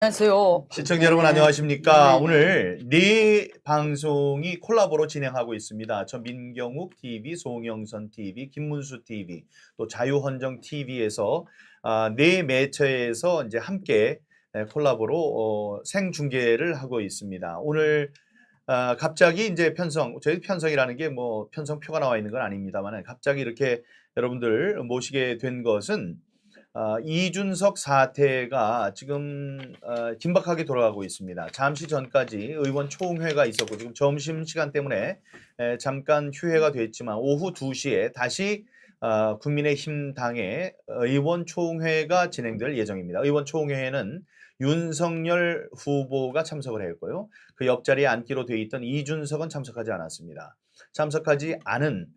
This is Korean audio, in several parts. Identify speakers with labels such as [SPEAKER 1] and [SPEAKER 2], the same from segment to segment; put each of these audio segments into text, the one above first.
[SPEAKER 1] 안녕하세요.
[SPEAKER 2] 시청자 여러분 안녕하십니까. 오늘 네 방송이 콜라보로 진행하고 있습니다. 저 민경욱 TV, 송영선 TV, 김문수 TV, 또 자유헌정 TV에서 네 매체에서 이제 함께 콜라보로 생중계를 하고 있습니다. 오늘 갑자기 이제 저희 편성이라는 게 뭐 편성표가 나와 있는 건 아닙니다만 갑자기 이렇게 여러분들 모시게 된 것은 이준석 사태가 지금 긴박하게 돌아가고 있습니다. 잠시 전까지 의원 총회가 있었고 지금 점심시간 때문에 잠깐 휴회가 됐지만 오후 2시에 다시 국민의힘 당의 의원 총회가 진행될 예정입니다. 의원 총회에는 윤석열 후보가 참석을 했고요. 그 옆자리에 앉기로 돼 있던 이준석은 참석하지 않았습니다. 참석하지 않은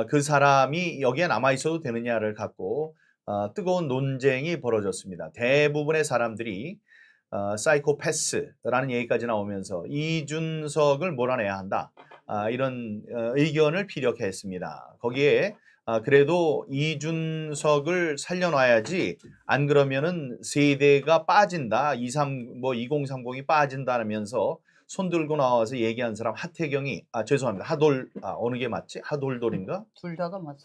[SPEAKER 2] 그 사람이 여기에 남아 있어도 되느냐를 갖고 뜨거운 논쟁이 벌어졌습니다. 대부분의 사람들이 사이코패스라는 얘기까지 나오면서 이준석을 몰아내야 한다. 이런 의견을 피력했습니다. 거기에 그래도 이준석을 살려놔야지 안 그러면은 세대가 빠진다. 2030이 빠진다면서 손 들고 나와서 얘기한 사람 하태경이 죄송합니다. 어느 게 맞지? 하돌돌인가?
[SPEAKER 1] 둘 다가 맞습니다.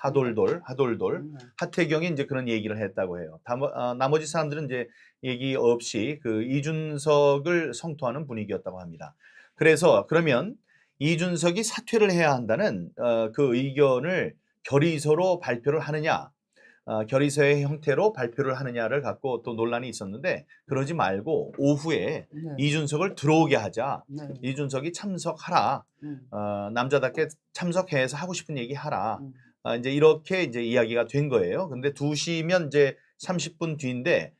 [SPEAKER 2] 하돌돌. 하태경이 이제 그런 얘기를 했다고 해요. 나머지 사람들은 이제 얘기 없이 그 이준석을 성토하는 분위기였다고 합니다. 그래서 그러면 이준석이 사퇴를 해야 한다는 그 의견을 결의서로 발표를 하느냐, 결의서의 형태로 발표를 하느냐를 갖고 또 논란이 있었는데 그러지 말고 오후에 이준석을 들어오게 하자. 이준석이 참석하라. 남자답게 참석해서 하고 싶은 얘기 하라. 이제 이렇게 이제 이야기가 된 거예요. 근데 2시면 이제 30분 뒤인데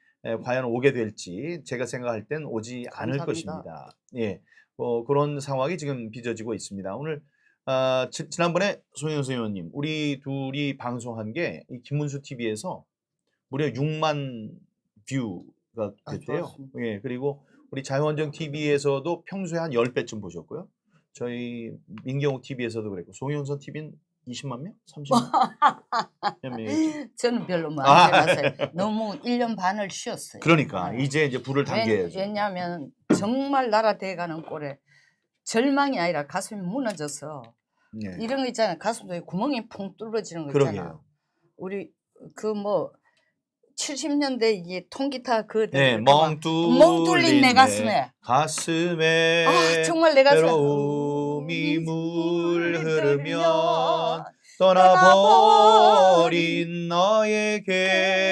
[SPEAKER 2] 과연 오게 될지 제가 생각할 땐 오지 않을 것입니다. 예, 그런 상황이 지금 빚어지고 있습니다. 오늘 지난번에 송영선 의원님 우리 둘이 방송한 게 이 김문수 TV에서 무려 6만 뷰가 됐대요. 예, 그리고 우리 자유헌정 TV에서도 평소에 한 10배쯤 보셨고요. 저희 민경욱 TV에서도 그랬고 송영선 TV는 20만 명? 30만 몇 명이었죠?
[SPEAKER 1] 저는 별로 안 해봤어요. 너무 1년 반을 쉬었어요.
[SPEAKER 2] 그러니까 이제 불을 당겨야죠.
[SPEAKER 1] 왜냐하면 정말 나라 돼가는 꼴에 절망이 아니라 가슴이 무너져서 이런 거 있잖아요. 가슴에 구멍이 퐁 뚫어지는 거 있잖아요. 우리 그 뭐 70년대 이게 통기타 그 멍 뚫린 내 가슴에 정말 내 가슴에
[SPEAKER 2] 외로움이 물 흐르면 떠나버린 너에게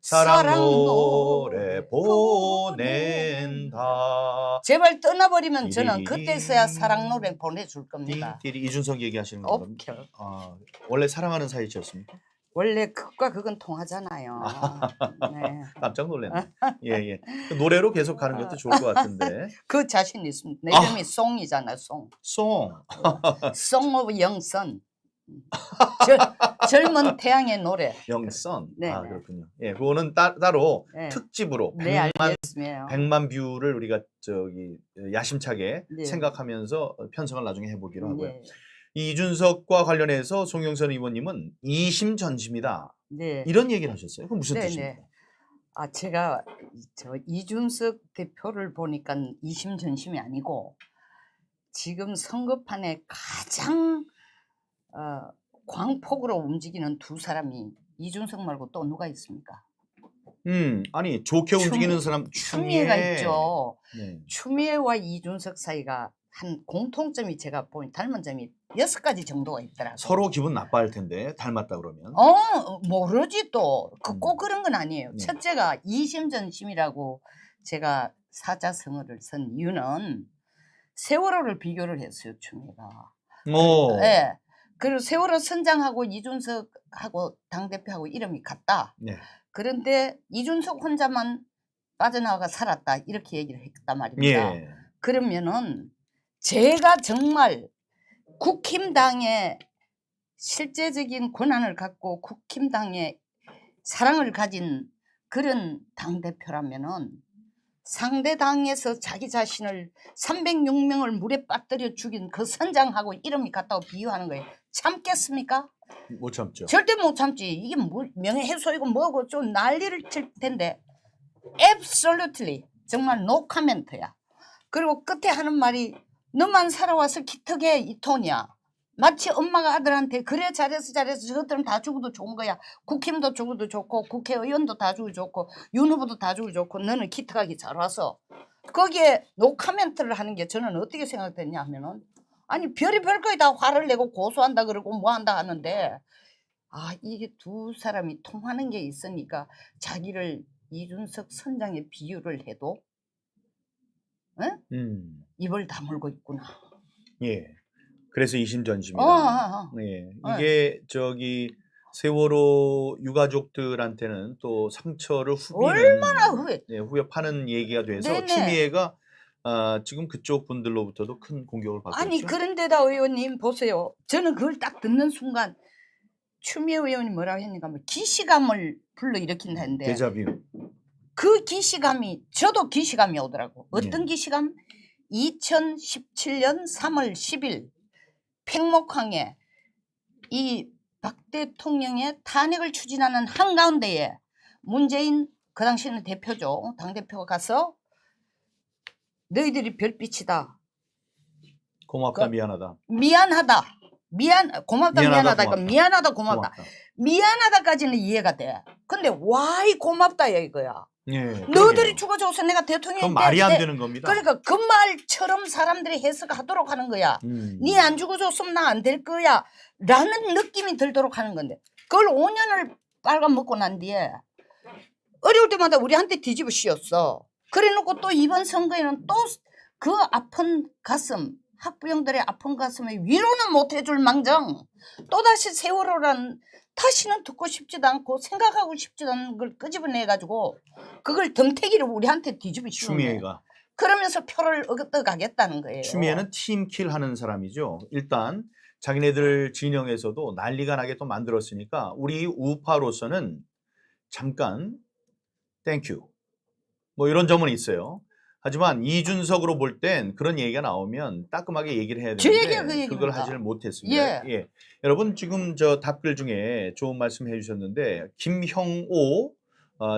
[SPEAKER 2] 사랑 노래 보낸다.
[SPEAKER 1] 제발 떠나버리면 저는 그때서야 사랑 노래 보내줄 겁니다.
[SPEAKER 2] 이준석 얘기하시는 겁니다. 원래 사랑하는 사이셨습니까?
[SPEAKER 1] 원래 극과 극은 통하잖아요.
[SPEAKER 2] 네. 깜짝 놀랐네. 예. 그 노래로 계속 가는 것도 좋을 것 같은데.
[SPEAKER 1] 그 자신 있습니다. 내 이름이 송이잖아요. 송. 송 오브 영선. 젊은 태양의 노래.
[SPEAKER 2] 영선. 그렇군요. 예, 그거는 따로 특집으로 100만 뷰를 우리가 야심차게 생각하면서 편성을 나중에 해보기로 하고요. 이준석과 관련해서 송영선 의원님은 이심전심이다. 이런 얘기를 하셨어요. 그건 무슨 뜻입니까?
[SPEAKER 1] 제가 이준석 대표를 보니까 이심전심이 아니고 지금 선거판에 가장 광폭으로 움직이는 두 사람이 이준석 말고 또 누가 있습니까?
[SPEAKER 2] 아니 좋게 움직이는 사람
[SPEAKER 1] 추미애가 있죠. 추미애와 이준석 사이가 한 공통점이 제가 보니 닮은 점이 6가지 정도가 있더라고요.
[SPEAKER 2] 서로 기분 나빠할 텐데 닮았다 그러면.
[SPEAKER 1] 모르지 또. 꼭 그런 건 아니에요. 첫째가 이심전심이라고 제가 사자성어를 쓴 이유는 세월호를 비교를 했어요. 추미애가. 네. 그리고 세월호 선장하고 이준석하고 당대표하고 이름이 같다. 그런데 이준석 혼자만 빠져나가 살았다. 이렇게 얘기를 했단 말입니다. 그러면은 제가 정말 국힘당의 실제적인 권한을 갖고 국힘당의 사랑을 가진 그런 당대표라면은 상대 당에서 자기 자신을 306명을 물에 빠뜨려 죽인 그 선장하고 이름이 같다고 비유하는 거예요. 참겠습니까?
[SPEAKER 2] 못 참죠.
[SPEAKER 1] 절대 못 참지. 이게 뭐 명예훼손이고 뭐고 좀 난리를 칠 텐데 absolutely 정말 no comment야. 그리고 끝에 하는 말이 너만 살아와서 기특해 이 톤이야. 마치 엄마가 아들한테 그래 잘해서 저것들은 다 죽어도 좋은 거야. 국힘도 죽어도 좋고 국회의원도 다 죽어도 좋고 윤 후보도 다 죽어도 좋고 너는 기특하게 잘 와서 거기에 노카멘트를 하는 게 저는 어떻게 생각됐냐 하면은 아니 별의별 거에 다 화를 내고 고소한다 그러고 뭐 한다 하는데 아 이게 두 사람이 통하는 게 있으니까 자기를 이준석 선장의 비유를 해도 응? 입을 다물고 있구나.
[SPEAKER 2] 예. 그래서 이심전심이다. 예. 이게 저기 세월호 유가족들한테는 또 상처를
[SPEAKER 1] 얼마나
[SPEAKER 2] 후벼 파는 얘기가 돼서
[SPEAKER 1] 네네.
[SPEAKER 2] 추미애가 지금 그쪽 분들로부터도 큰 공격을 받고
[SPEAKER 1] 아니
[SPEAKER 2] 있죠.
[SPEAKER 1] 그런데다 의원님 보세요. 저는 그걸 딱 듣는 순간 추미애 의원이 뭐라고 했는가 하면 기시감을 불러일으킨다는데
[SPEAKER 2] 데자뷰.
[SPEAKER 1] 그 기시감이 저도 기시감이 오더라고. 어떤 기시감? 2017년 3월 10일 팽목항에 이 박 대통령의 탄핵을 추진하는 한가운데에 문재인 그 당시에는 대표죠. 당대표가 가서 너희들이 별빛이다.
[SPEAKER 2] 고맙다 미안하다.
[SPEAKER 1] 미안하다. 고맙다 미안하다.
[SPEAKER 2] 고맙다.
[SPEAKER 1] 미안하다 고맙다. 미안하다까지는 이해가 돼. 근데 와이 고맙다야 이거야.
[SPEAKER 2] 예,
[SPEAKER 1] 너희들이 죽어줘서 내가 대통령이
[SPEAKER 2] 그건 말이 안 되는 겁니다.
[SPEAKER 1] 그러니까 그 말처럼 사람들이 해석하도록 하는 거야. 니 안 죽어줬으면 나 안 될 거야 라는 느낌이 들도록 하는 건데 그걸 5년을 빨아먹고 난 뒤에 어려울 때마다 우리한테 뒤집어 씌웠어. 그래놓고 또 이번 선거에는 또 그 아픈 가슴 학부형들의 아픈 가슴에 위로는 못 해줄 망정 또다시 세월호란 다시는 듣고 싶지도 않고 생각하고 싶지도 않은 걸 끄집어내가지고 그걸 덤태기를 우리한테 뒤집어 씌우네.
[SPEAKER 2] 추미애가.
[SPEAKER 1] 그러면서 표를 얻어가겠다는 거예요.
[SPEAKER 2] 추미애는 팀킬 하는 사람이죠. 일단 자기네들 진영에서도 난리가 나게 또 만들었으니까 우리 우파로서는 잠깐 땡큐 뭐 이런 점은 있어요. 하지만 이준석으로 볼 땐 그런 얘기가 나오면 따끔하게 얘기를 해야 되는데 그걸 하지를 못했습니다. 예. 여러분 지금 저 답글 중에 좋은 말씀 해주셨는데 김형오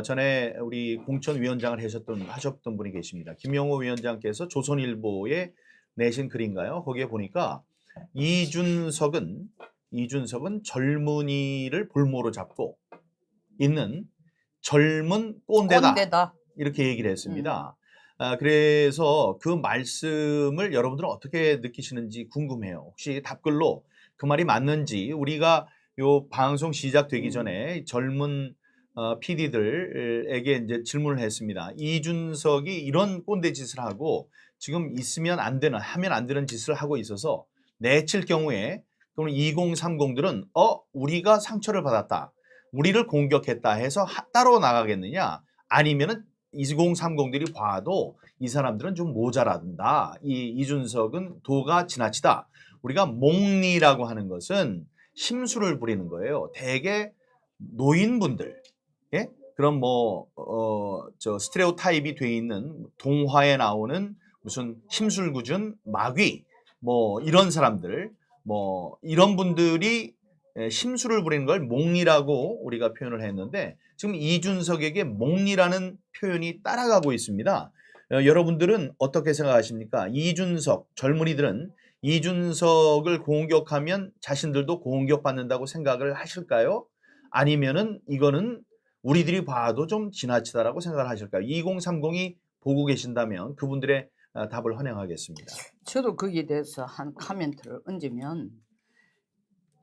[SPEAKER 2] 전에 우리 공천위원장을 하셨던 분이 계십니다. 김형오 위원장께서 조선일보에 내신 글인가요? 거기에 보니까 이준석은 젊은이를 볼모로 잡고 있는 젊은 꼰대다. 이렇게 얘기를 했습니다. 그래서 그 말씀을 여러분들은 어떻게 느끼시는지 궁금해요. 혹시 답글로 그 말이 맞는지 우리가 요 방송 시작되기 전에 젊은 PD들에게 이제 질문을 했습니다. 이준석이 이런 꼰대 짓을 하고 지금 있으면 안 되는 하면 안 되는 짓을 하고 있어서 내칠 경우에 그럼 2030들은 우리가 상처를 받았다. 우리를 공격했다 해서 따로 나가겠느냐? 아니면은 2030들이 봐도 이 사람들은 좀 모자란다. 이준석은 도가 지나치다. 우리가 몽리라고 하는 것은 심술을 부리는 거예요. 대개 노인분들, 예? 그럼 저 스테레오타입이 돼 있는 동화에 나오는 무슨 심술궂은 마귀, 이런 사람들, 이런 분들이 심술을 부리는 걸 몽리라고 우리가 표현을 했는데 지금 이준석에게 몽리라는 표현이 따라가고 있습니다. 여러분들은 어떻게 생각하십니까? 젊은이들은 이준석을 공격하면 자신들도 공격받는다고 생각을 하실까요? 아니면은 이거는 우리들이 봐도 좀 지나치다라고 생각을 하실까요? 2030이 보고 계신다면 그분들의 답을 환영하겠습니다.
[SPEAKER 1] 저도 거기에 대해서 한 코멘트를 얹으면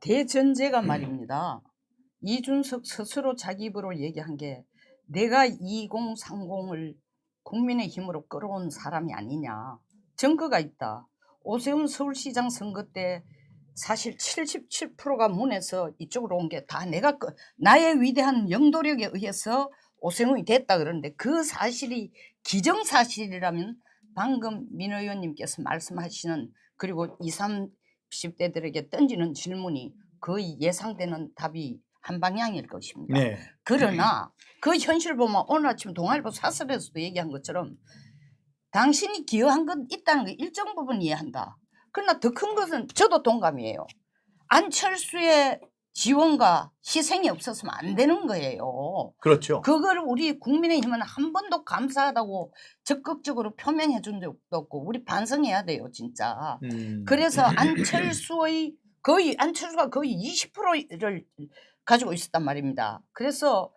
[SPEAKER 1] 대전제가 말입니다. 이준석 스스로 자기 입으로 얘기한 게 내가 2030을 국민의 힘으로 끌어온 사람이 아니냐. 증거가 있다. 오세훈 서울시장 선거 때 사실 77%가 문에서 이쪽으로 온 게 다 나의 위대한 영도력에 의해서 오세훈이 됐다 그러는데 그 사실이 기정사실이라면 방금 민 의원님께서 말씀하시는 그리고 20, 30대들에게 던지는 질문이 거의 예상되는 답이 한 방향일 것입니다.
[SPEAKER 2] 네.
[SPEAKER 1] 그러나 그 현실을 보면 오늘 아침 동아일보 사설에서도 얘기한 것처럼 당신이 기여한 건 있다는 거 일정 부분 이해한다. 그러나 더 큰 것은 저도 동감이에요. 안철수의 지원과 희생이 없었으면 안 되는 거예요.
[SPEAKER 2] 그렇죠.
[SPEAKER 1] 그걸 우리 국민의힘은 한 번도 감사하다고 적극적으로 표명해 준 적도 없고 우리 반성해야 돼요, 진짜. 그래서 안철수가 거의 20%를 가지고 있었단 말입니다. 그래서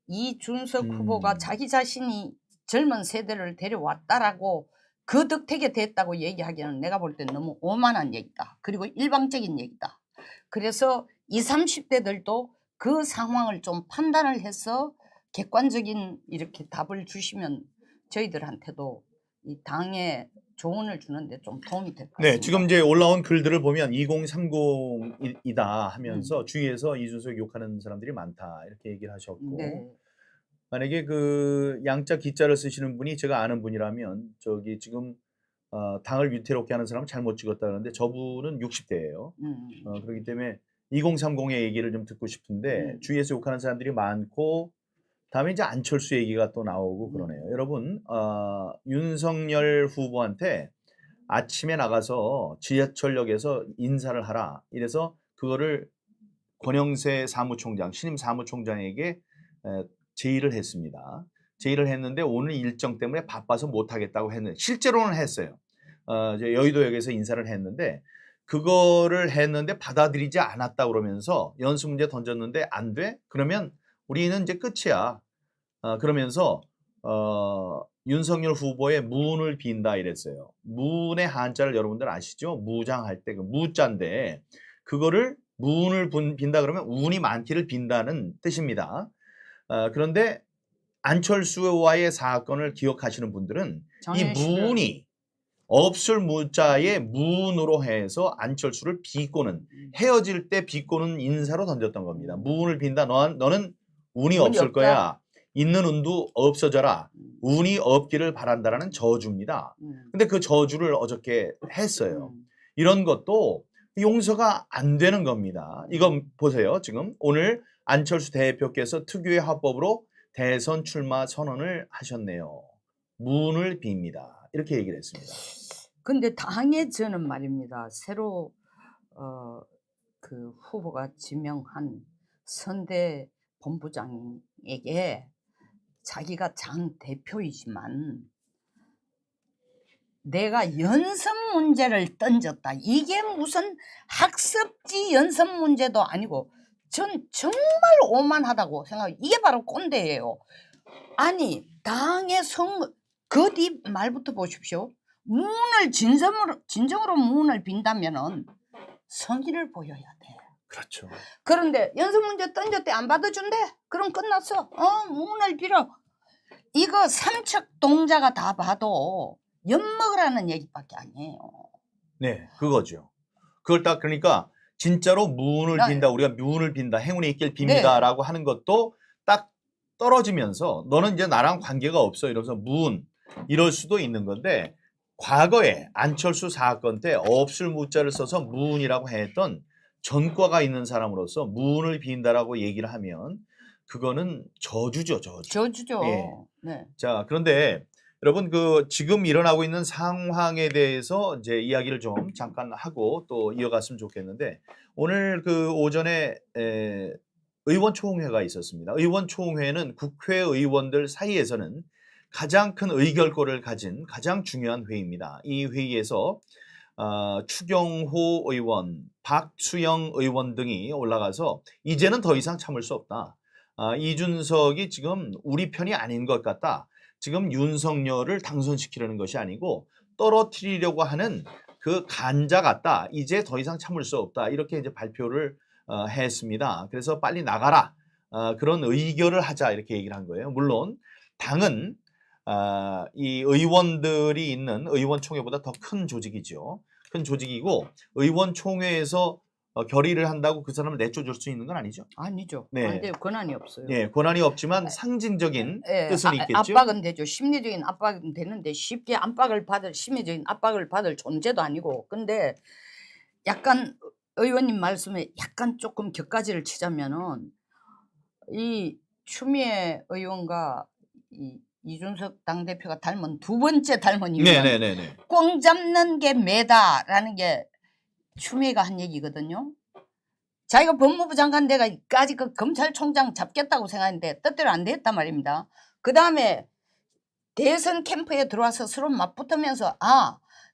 [SPEAKER 1] 이준석 후보가 자기 자신이 젊은 세대를 데려왔다라고 그 덕택에 됐다고 얘기하기는 내가 볼 때 너무 오만한 얘기다. 그리고 일방적인 얘기다. 그래서 20, 30대들도 그 상황을 좀 판단을 해서 객관적인 이렇게 답을 주시면 저희들한테도 이 당에 조언을 주는데 좀 도움이 될 것 같습니다.
[SPEAKER 2] 네, 지금 이제 올라온 글들을 보면 2030이다 하면서 주위에서 이준석 욕하는 사람들이 많다 이렇게 얘기를 하셨고
[SPEAKER 1] 네.
[SPEAKER 2] 만약에 그 양자 기자를 쓰시는 분이 제가 아는 분이라면 저기 지금 당을 위태롭게 하는 사람은 잘못 찍었다 그러는데 저분은 60대예요. 그렇기 때문에 2030의 얘기를 좀 듣고 싶은데 주위에서 욕하는 사람들이 많고 다음에 이제 안철수 얘기가 또 나오고 그러네요. 여러분 윤석열 후보한테 아침에 나가서 지하철역에서 인사를 하라. 이래서 그거를 권영세 사무총장, 신임 사무총장에게 제의를 했습니다. 제의를 했는데 오늘 일정 때문에 바빠서 못하겠다고 했는데 실제로는 했어요. 이제 여의도역에서 인사를 했는데 그거를 했는데 받아들이지 않았다 그러면서 연수 문제 던졌는데 안 돼? 그러면 우리는 이제 끝이야. 그러면서 윤석열 후보의 문을 빈다 이랬어요. 문의 한자를 여러분들 아시죠? 무장할 때 그 무자인데 그거를 문을 빈다 그러면 운이 많기를 빈다는 뜻입니다. 그런데 안철수와의 사건을 기억하시는 분들은 이 문이 없을 무자의 문으로 해서 안철수를 비꼬는 헤어질 때 비꼬는 인사로 던졌던 겁니다. 문을 빈다. 너는 운이 없을 없다. 거야. 있는 운도 없어져라. 운이 없기를 바란다라는 저주입니다. 근데 그 저주를 어저께 했어요. 이런 것도 용서가 안 되는 겁니다. 이건 보세요. 지금 오늘 안철수 대표께서 특유의 화법으로 대선 출마 선언을 하셨네요. 문을 빕니다. 이렇게 얘기를 했습니다.
[SPEAKER 1] 근데 당에 저는 말입니다. 새로 그 후보가 지명한 선대 본부장에게 자기가 장 대표이지만 내가 연습 문제를 던졌다. 이게 무슨 학습지 연습 문제도 아니고 전 정말 오만하다고 생각해요. 이게 바로 꼰대예요. 아니 당의 그 뒤 말부터 보십시오. 문을 진정으로 문을 빈다면은 성의를 보여야 돼.
[SPEAKER 2] 그렇죠.
[SPEAKER 1] 그런데 연습 문제 던졌대 안 받아준대. 그럼 끝났어. 문을 빌어. 이거 삼척 동자가 다 봐도 엿먹으라는 얘기밖에 아니에요.
[SPEAKER 2] 네, 그거죠. 그걸 딱 그러니까 진짜로 문을 빈다. 우리가 문을 빈다. 행운이 있길 빕니다라고 하는 것도 딱 떨어지면서 너는 이제 나랑 관계가 없어 이러면서 문 이럴 수도 있는 건데 과거에 안철수 사건 때 없을 무자를 써서 문이라고 했던 전과가 있는 사람으로서 문을 빈다라고 얘기를 하면 그거는 저주죠, 저주.
[SPEAKER 1] 저주죠.
[SPEAKER 2] 예.
[SPEAKER 1] 네.
[SPEAKER 2] 자, 그런데 여러분 그 지금 일어나고 있는 상황에 대해서 이제 이야기를 좀 잠깐 하고 또 이어갔으면 좋겠는데 오늘 그 오전에 의원총회가 있었습니다. 의원총회는 국회의원들 사이에서는 가장 큰 의결권을 가진 가장 중요한 회의입니다. 이 회의에서 추경호 의원, 박수영 의원 등이 올라가서 이제는 더 이상 참을 수 없다. 이준석이 지금 우리 편이 아닌 것 같다. 지금 윤석열을 당선시키려는 것이 아니고 떨어뜨리려고 하는 그 간자 같다. 이제 더 이상 참을 수 없다. 이렇게 이제 발표를 했습니다. 그래서 빨리 나가라. 그런 의결을 하자 이렇게 얘기를 한 거예요. 물론 당은 이 의원들이 있는 의원총회보다 더 큰 조직이죠. 큰 조직이고 의원총회에서 결의를 한다고 그 사람을 내쫓을 수 있는 건 아니죠.
[SPEAKER 1] 아니죠.
[SPEAKER 2] 네.
[SPEAKER 1] 안 돼요. 권한이 없어요.
[SPEAKER 2] 네, 권한이 없지만 상징적인 뜻은 있겠죠.
[SPEAKER 1] 압박은 되죠. 심리적인 압박은 되는데 쉽게 심리적인 압박을 받을 존재도 아니고. 근데 약간 의원님 말씀에 약간 조금 격가지를 치자면은 이 추미애 의원과 이준석 당대표가 닮은 두 번째 닮은 이유는 꽝 잡는 게 매다라는 게 추미애가 한 얘기거든요. 자기가 법무부 장관 돼가까지 그 검찰총장 잡겠다고 생각했는데 뜻대로 안 됐단 말입니다. 그 다음에 대선 캠프에 들어와서 서로 맞붙으면서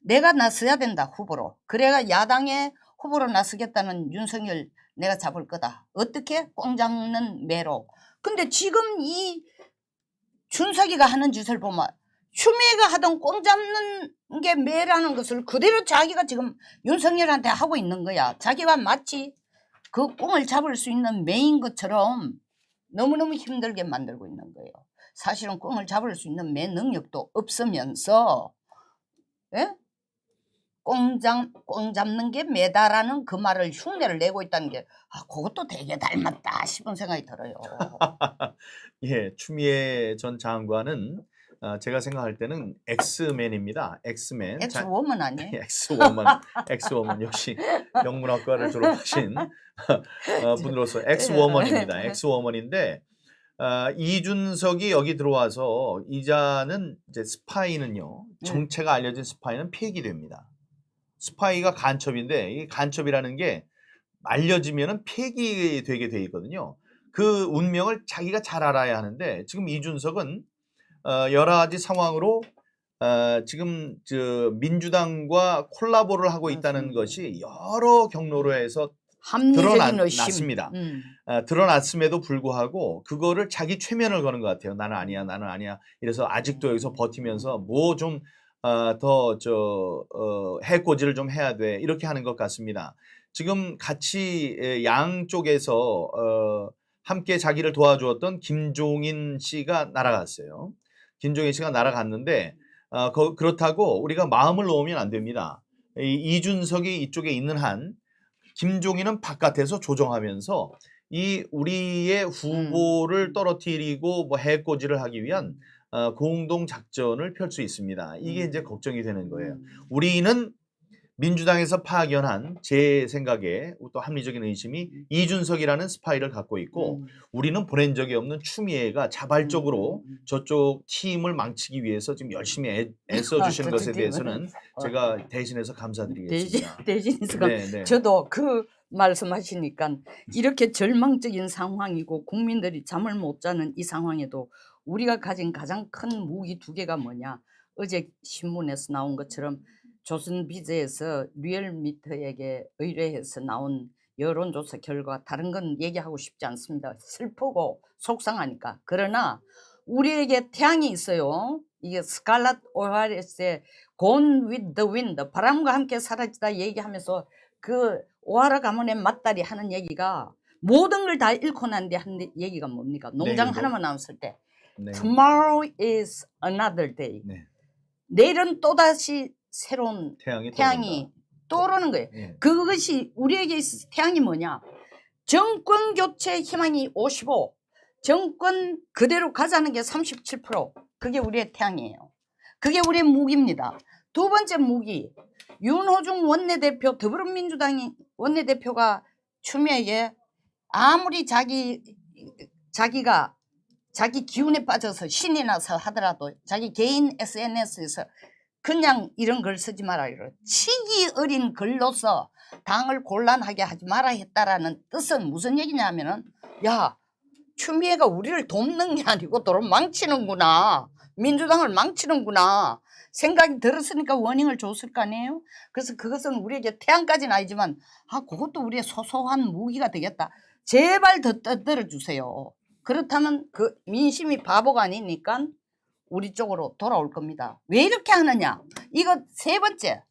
[SPEAKER 1] 내가 나서야 된다 후보로. 그래가 야당의 후보로 나서겠다는 윤석열 내가 잡을 거다. 어떻게? 꽁 잡는 매로. 근데 지금 이 준석이가 하는 짓을 보면 추미애가 하던 꽁 잡는 게 매라는 것을 그대로 자기가 지금 윤석열한테 하고 있는 거야. 자기가 마치 그 꽁을 잡을 수 있는 매인 것처럼 너무너무 힘들게 만들고 있는 거예요. 사실은 꽁을 잡을 수 있는 매 능력도 없으면서 예? 꽁 잡는 게 매다라는 그 말을 흉내를 내고 있다는 게 그것도 되게 닮았다 싶은 생각이 들어요.
[SPEAKER 2] 예, 추미애 전 장관은 제가 생각할 때는 엑스맨입니다. 엑스맨.
[SPEAKER 1] 엑스워먼 아니에요?
[SPEAKER 2] 엑스워먼 역시 영문학과를 졸업하신 분으로서 엑스워먼입니다. 엑스워먼인데 이준석이 여기 들어와서 이자는 이제 스파이는요. 정체가 알려진 스파이는 폐기됩니다. 스파이가 간첩인데 이 간첩이라는 게 알려지면은 폐기되게 돼 있거든요. 그 운명을 자기가 잘 알아야 하는데 지금 이준석은 여러 가지 상황으로 지금 민주당과 콜라보를 하고 있다는 것이 여러 경로로 해서 드러났습니다. 드러났음에도 불구하고 그거를 자기 최면을 거는 것 같아요. 나는 아니야, 나는 아니야. 이래서 아직도 여기서 버티면서 뭐 좀 더 해코지를 좀 해야 돼. 이렇게 하는 것 같습니다. 지금 같이 양쪽에서 함께 자기를 도와주었던 김종인 씨가 날아갔어요. 김종인 씨가 날아갔는데 그렇다고 우리가 마음을 놓으면 안 됩니다. 이준석이 이쪽에 있는 한 김종인은 바깥에서 조정하면서 이 우리의 후보를 떨어뜨리고 뭐 해코지를 하기 위한 공동 작전을 펼 수 있습니다. 이게 이제 걱정이 되는 거예요. 우리는 민주당에서 파견한 제 생각에 또 합리적인 의심이 이준석이라는 스파이를 갖고 있고 우리는 보낸 적이 없는 추미애가 자발적으로 저쪽 팀을 망치기 위해서 지금 열심히 애써주시는 것에 대해서는 제가 대신해서 감사드리겠습니다.
[SPEAKER 1] 대신해서
[SPEAKER 2] 네.
[SPEAKER 1] 저도 그 말씀하시니까 이렇게 절망적인 상황이고 국민들이 잠을 못 자는 이 상황에도 우리가 가진 가장 큰 무기 두 개가 뭐냐. 어제 신문에서 나온 것처럼 조선비즈에서 리얼미터에게 의뢰해서 나온 여론조사 결과 다른 건 얘기하고 싶지 않습니다. 슬프고 속상하니까. 그러나 우리에게 태양이 있어요. 이게 스칼렛 오하레스의 Gone with the Wind, 바람과 함께 사라지다 얘기하면서 그 오하라 가문의 맏딸이 하는 얘기가 모든 걸 다 잃고 난 뒤에 하는 얘기가 뭡니까? 농장 하나만 나왔을 때 Tomorrow is another day. 내일은 또다시 새로운 태양이 떠오르는 거예요. 그것이 우리에게 있어서 태양이 뭐냐? 정권 교체 희망이 55, 정권 그대로 가자는 게 37%. 그게 우리의 태양이에요. 그게 우리의 무기입니다. 두 번째 무기, 윤호중 원내대표, 더불어민주당 원내대표가 추미애에게 아무리 자기가 자기 기운에 빠져서 신이 나서 하더라도 자기 개인 SNS에서 그냥 이런 글 쓰지 마라. 치기 어린 글로서 당을 곤란하게 하지 마라 했다라는 뜻은 무슨 얘기냐면은 야, 추미애가 우리를 돕는 게 아니고 도로 망치는구나. 민주당을 망치는구나. 생각이 들었으니까 워닝을 줬을 거 아니에요? 그래서 그것은 우리에게 태양까지는 아니지만 그것도 우리의 소소한 무기가 되겠다. 제발 더 떠들어 주세요. 그렇다면 그 민심이 바보가 아니니까 우리 쪽으로 돌아올 겁니다. 왜 이렇게 하느냐? 이거 세 번째.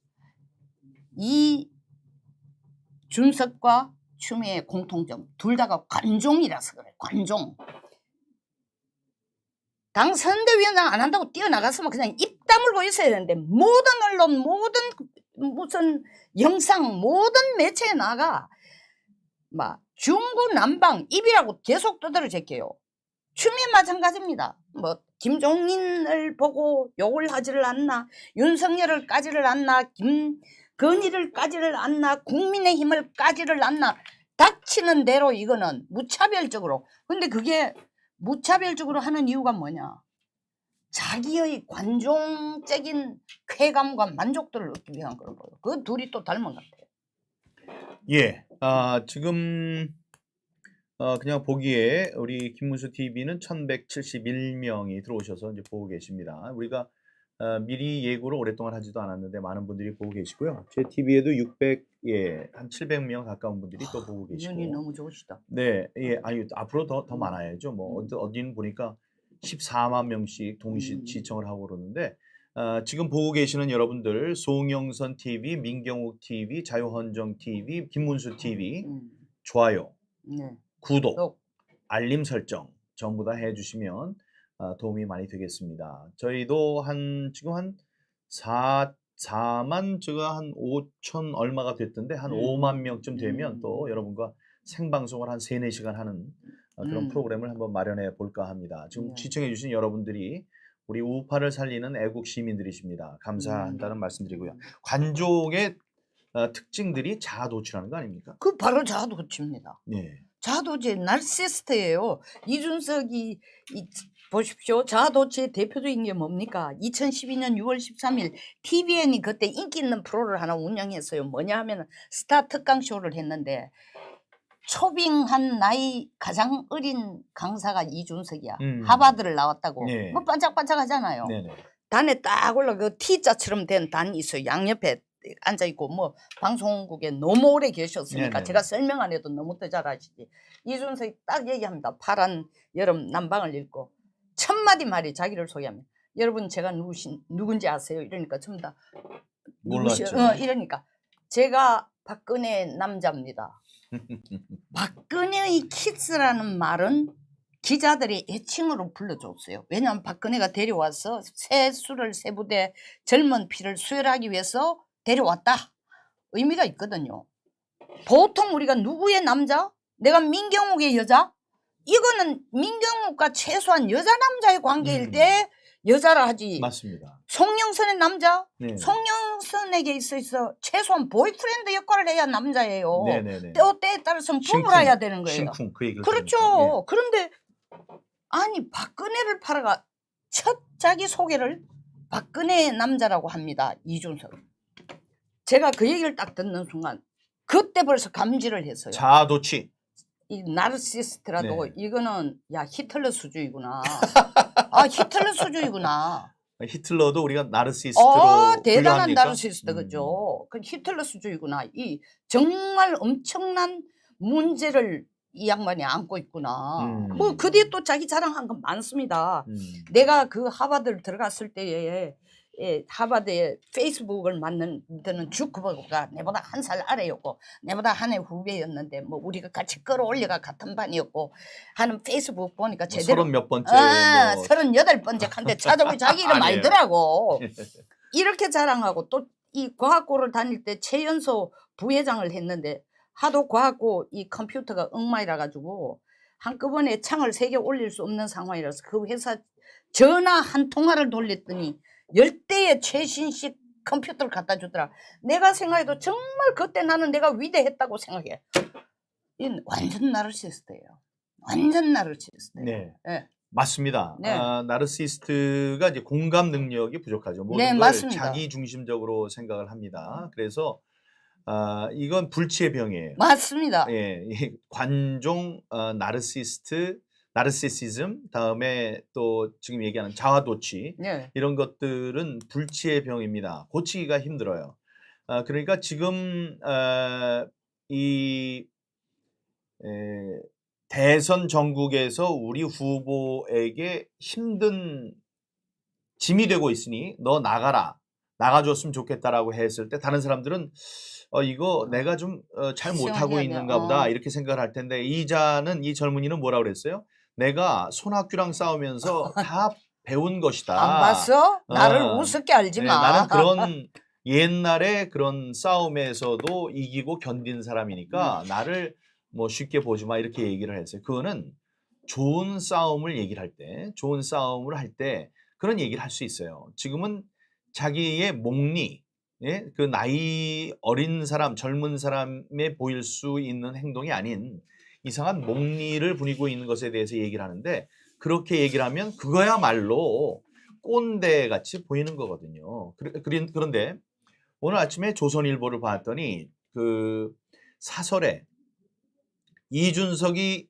[SPEAKER 1] 이 준석과 추미애의 공통점. 둘 다가 관종이라서 그래. 관종. 당 선대위원장 안 한다고 뛰어나갔으면 그냥 입 다물고 있어야 되는데 모든 언론, 모든 무슨 영상, 모든 매체에 나가 막 중구난방 입이라고 계속 떠들어 제껴요. 추미애 마찬가지입니다. 뭐 김종인을 보고 욕을 하지를 않나, 윤석열을 까지를 않나, 김건희를 까지를 않나, 국민의힘을 까지를 않나, 닥치는 대로 이거는 무차별적으로. 근데 그게 무차별적으로 하는 이유가 뭐냐? 자기의 관종적인 쾌감과 만족도를 얻기 위한 그런 거예요. 그 둘이 또 닮은 것 같아요.
[SPEAKER 2] 예, 지금 그냥 보기에 우리 김문수 TV는 1171명이 들어오셔서 이제 보고 계십니다. 우리가 미리 예고를 오랫동안 하지도 않았는데 많은 분들이 보고 계시고요. 제 TV에도 600, 한 700명 가까운 분들이 또 보고 계시고.
[SPEAKER 1] 눈이 너무 좋으시다.
[SPEAKER 2] 네, 예, 아니 앞으로 더 많아야죠. 뭐 어디는 보니까 14만 명씩 동시 시청을 하고 그러는데 지금 보고 계시는 여러분들 송영선 TV, 민경욱 TV, 자유헌정 TV, 김문수 TV 좋아요,
[SPEAKER 1] 네.
[SPEAKER 2] 구독, 알림 설정 전부 다 해주시면 도움이 많이 되겠습니다. 저희도 지금 한 4만 제가 한 5천 얼마가 됐던데 한 5만 명쯤 되면 또 여러분과 생방송을 한 3, 4시간 하는 그런 프로그램을 한번 마련해 볼까 합니다. 지금 시청해 주신 여러분들이 우리 우파를 살리는 애국 시민들이십니다. 감사한다는 말씀드리고요. 관종의 특징들이 자아도취라는 거 아닙니까?
[SPEAKER 1] 그 바로 자아도취입니다.
[SPEAKER 2] 네.
[SPEAKER 1] 자아도취 나르시스트예요. 이준석이 보십시오. 자아도취의 대표적인 게 뭡니까? 2012년 6월 13일 TVN이 그때 인기 있는 프로를 하나 운영했어요. 뭐냐 하면 스타 특강 쇼를 했는데 초빙한 나이 가장 어린 강사가 이준석이야. 하버드를 나왔다고.
[SPEAKER 2] 네.
[SPEAKER 1] 뭐 반짝반짝하잖아요.
[SPEAKER 2] 네네.
[SPEAKER 1] 단에 딱 올라 그 T자처럼 된 단이 있어요. 양옆에 앉아 있고 뭐 방송국에 너무 오래 계셨으니까
[SPEAKER 2] 네네.
[SPEAKER 1] 제가 설명 안 해도 너무 더 잘 아시지. 이준석이 딱 얘기합니다. 파란 여름 난방을 읽고 첫 마디 말이 자기를 소개합니다. 여러분 제가 누군지 아세요? 이러니까 전부 다
[SPEAKER 2] 몰랐죠.
[SPEAKER 1] 이러니까 제가 박근혜 남자입니다. 박근혜의 키스라는 말은 기자들이 애칭으로 불러줬어요. 왜냐하면 박근혜가 데려와서 새 술을 새 부대 젊은 피를 수혈하기 위해서 데려왔다. 의미가 있거든요. 보통 우리가 누구의 남자? 내가 민경욱의 여자? 이거는 민경욱과 최소한 여자 남자의 관계일 때 여자라 하지.
[SPEAKER 2] 맞습니다.
[SPEAKER 1] 송영선의 남자?
[SPEAKER 2] 네.
[SPEAKER 1] 송영선에게 있어서 최소한 보이프렌드 역할을 해야 남자예요.
[SPEAKER 2] 네네네.
[SPEAKER 1] 때에 따라서는 부부라 해야 되는 거예요.
[SPEAKER 2] 심쿵 그 얘기를
[SPEAKER 1] 그렇죠.
[SPEAKER 2] 들으니까.
[SPEAKER 1] 그런데 아니 박근혜를 팔아가 첫 자기 소개를 박근혜의 남자라고 합니다. 이준석. 제가 그 얘기를 딱 듣는 순간 그때 벌써 감지를 했어요.
[SPEAKER 2] 자아도취.
[SPEAKER 1] 이 나르시스트라도
[SPEAKER 2] 네.
[SPEAKER 1] 이거는 야 히틀러 수주이구나. 아 히틀러 수주이구나.
[SPEAKER 2] 히틀러도 우리가 나르시스트로
[SPEAKER 1] 대단한
[SPEAKER 2] 분류합니까?
[SPEAKER 1] 나르시스트 그죠. 그 히틀러 수주이구나. 이 정말 엄청난 문제를 이 양반이 안고 있구나. 뭐 그 뒤에 또 자기 자랑한 건 많습니다. 내가 그 하버드를 들어갔을 때에 하버드의 페이스북을 만드는 주크버그가 내보다 한 살 아래였고 내보다 한 해 후배였는데 뭐 우리가 같이 끌어올려가 같은 반이었고 하는 페이스북 보니까 제대로
[SPEAKER 2] 30 몇 번째
[SPEAKER 1] 38번째 칸데 찾아보니 자기 이름
[SPEAKER 2] 아니에요.
[SPEAKER 1] 알더라고. 이렇게 자랑하고 또 이 과학고를 다닐 때 최연소 부회장을 했는데 하도 과학고 이 컴퓨터가 엉망이라 가지고 한꺼번에 창을 3개 올릴 수 없는 상황이라서 그 회사 전화 한 통화를 돌렸더니 10대의 최신식 컴퓨터를 갖다 주더라. 내가 생각해도 정말 그때 나는 내가 위대했다고 생각해. 이 완전 나르시스트예요. 완전 나르시스트예요.
[SPEAKER 2] 네.
[SPEAKER 1] 네.
[SPEAKER 2] 맞습니다.
[SPEAKER 1] 네.
[SPEAKER 2] 나르시스트가 이제 공감 능력이 부족하죠. 모든
[SPEAKER 1] 네,
[SPEAKER 2] 걸
[SPEAKER 1] 맞습니다.
[SPEAKER 2] 자기 중심적으로 생각을 합니다. 그래서 이건 불치의 병이에요.
[SPEAKER 1] 맞습니다.
[SPEAKER 2] 예, 이 관종 나르시시즘 다음에 또 지금 얘기하는 자아도취
[SPEAKER 1] 네.
[SPEAKER 2] 이런 것들은 불치의 병입니다. 고치기가 힘들어요. 그러니까 지금 대선 전국에서 우리 후보에게 힘든 짐이 되고 있으니 너 나가줬으면 좋겠다라고 했을 때 다른 사람들은 이거 내가 좀 잘 못하고 있는가 보다 이렇게 생각을 할 텐데 이 젊은이는 뭐라고 그랬어요? 내가 손학규랑 싸우면서 다 배운 것이다.
[SPEAKER 1] 안 봤어? 나를 우습게 알지 마.
[SPEAKER 2] 네, 나는 그런 옛날에 그런 싸움에서도 이기고 견딘 사람이니까 나를 뭐 쉽게 보지 마 이렇게 얘기를 했어요. 그거는 좋은 싸움을 얘기를 할 때, 좋은 싸움을 할 때 그런 얘기를 할 수 있어요. 지금은 자기의 목리, 예? 그 나이 어린 사람, 젊은 사람에 보일 수 있는 행동이 아닌 이상한 목리를 부리고 있는 것에 대해서 얘기를 하는데 그렇게 얘기를 하면 그거야말로 꼰대 같이 보이는 거거든요. 그런데 오늘 아침에 조선일보를 봤더니 그 사설에 이준석이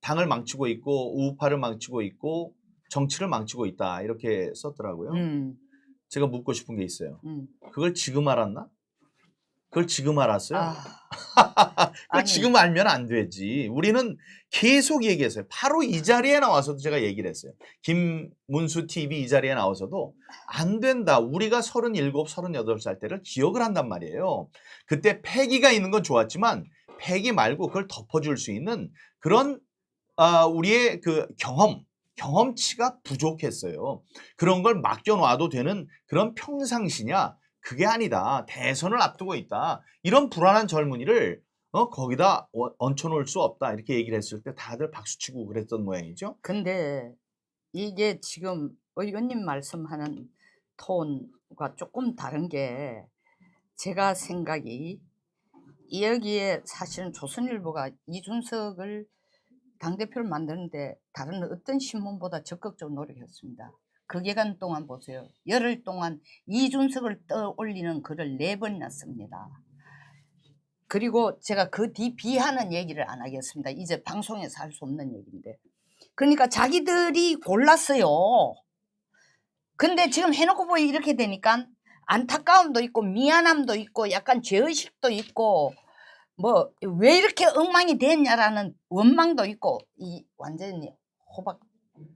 [SPEAKER 2] 당을 망치고 있고 우파를 망치고 있고 정치를 망치고 있다 이렇게 썼더라고요. 제가 묻고 싶은 게 있어요. 그걸 지금 알았나? 그걸 지금 알았어요? 그걸
[SPEAKER 1] 아니.
[SPEAKER 2] 지금 알면 안 되지. 우리는 계속 얘기했어요. 바로 이 자리에 나와서도 제가 얘기를 했어요. 김문수 TV 이 자리에 나와서도 안 된다. 우리가 37, 38살 때를 기억을 한단 말이에요. 그때 패기가 있는 건 좋았지만 패기 말고 그걸 덮어줄 수 있는 그런 우리의 그 경험치가 부족했어요. 그런 걸 맡겨놔도 되는 그런 평상시냐? 그게 아니다. 대선을 앞두고 있다. 이런 불안한 젊은이를 거기다 얹혀놓을 수 없다. 이렇게 얘기를 했을 때 다들 박수치고 그랬던 모양이죠.
[SPEAKER 1] 근데 이게 지금 의원님 말씀하는 톤과 조금 다른 게 제가 생각이 여기에 사실은 조선일보가 이준석을 당대표를 만드는데 다른 어떤 신문보다 적극적으로 노력했습니다. 그 기간 동안 보세요. 열흘 동안 이준석을 떠올리는 글을 4번이나 씁니다. 그리고 제가 그 뒤 비하는 얘기를 안 하겠습니다. 이제 방송에서 할 수 없는 얘기인데. 그러니까 자기들이 골랐어요. 근데 지금 해놓고 보니 이렇게 되니까 안타까움도 있고 미안함도 있고 약간 죄의식도 있고 뭐 왜 이렇게 엉망이 됐냐라는 원망도 있고 이 완전히 호박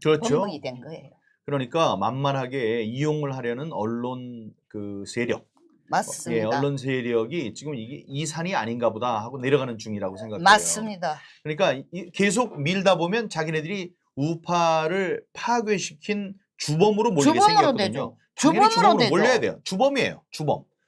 [SPEAKER 2] 그렇죠.
[SPEAKER 1] 범벅이 된 거예요.
[SPEAKER 2] 그러니까 만만하게 이용을 하려는 언론 그 세력.
[SPEAKER 1] 맞습니다.
[SPEAKER 2] 예, 언론 세력이 지금 이게 이 산이 아닌가 보다 하고 내려가는 중이라고 생각해요.
[SPEAKER 1] 맞습니다.
[SPEAKER 2] 그러니까 계속 밀다 보면 자기네들이 우파를 파괴시킨 주범으로 몰리게
[SPEAKER 1] 주범으로
[SPEAKER 2] 생겼거든요.
[SPEAKER 1] 되죠.
[SPEAKER 2] 당연히
[SPEAKER 1] 주범으로 되죠.
[SPEAKER 2] 몰려야 돼요. 주범이에요.